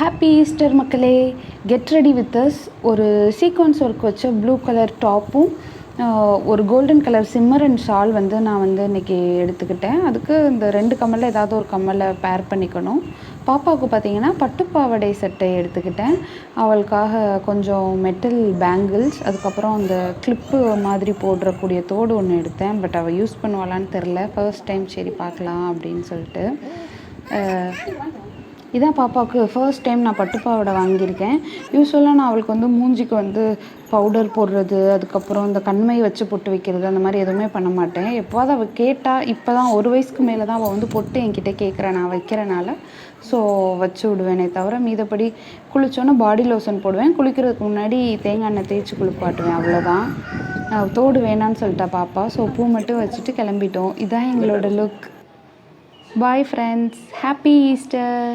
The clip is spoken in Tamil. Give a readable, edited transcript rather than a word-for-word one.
ஹாப்பி ஈஸ்டர் மக்களே. Get ready with us. ஒரு சீக்வன்ஸ் ஒர்க் வச்ச ப்ளூ கலர் டாப்பும் ஒரு golden colour shimmer and shawl வந்து நான் வந்து இன்றைக்கி எடுத்துக்கிட்டேன். அதுக்கு இந்த 2 கம்மலில் ஏதாவது ஒரு கம்மலை பேர் பண்ணிக்கணும். பாப்பாவுக்கு பார்த்திங்கன்னா பட்டுப்பாவடை சட்டை எடுத்துக்கிட்டேன். அவளுக்காக கொஞ்சம் மெட்டல் பேங்கிள்ஸ், அதுக்கப்புறம் அந்த கிளிப்பு மாதிரி போடுறக்கூடிய தோடு ஒன்று எடுத்தேன். பட் அவள் யூஸ் பண்ணுவாளான்னு தெரில. ஃபர்ஸ்ட் டைம் சரி பார்க்கலாம் அப்படின்னு சொல்லிட்டு. இதான் பாப்பாவுக்கு ஃபர்ஸ்ட் டைம் நான் பட்டுப்பாவாடை வாங்கியிருக்கேன். யூஸ்வலாக நான் அவளுக்கு வந்து மூஞ்சிக்கு வந்து பவுடர் போடுறது, அதுக்கப்புறம் இந்த கண்மை வச்சு பொட்டு வைக்கிறது, அந்த மாதிரி எதுவுமே பண்ண மாட்டேன். எப்போவாது அவள் கேட்டால், இப்போ தான் 1 வயசுக்கு மேலே தான் அவள் வந்து பொட்டு என்கிட்ட கேட்குறேன். நான் வைக்கிறனால ஸோ வச்சு விடுவேனே தவிர, மீதப்படி குளித்தோன்னே பாடி லோஷன் போடுவேன். குளிக்கிறதுக்கு முன்னாடி தேங்காய் எண்ணெய் தேய்ச்சி குளிப்பாட்டுவேன், அவ்வளோதான். தோடு வேணான்னு சொல்லிட்டா பாப்பா. ஸோ பூ மட்டும் வச்சுட்டு கிளம்பிட்டோம். இதான் எங்களோட look. Bye friends, happy Easter.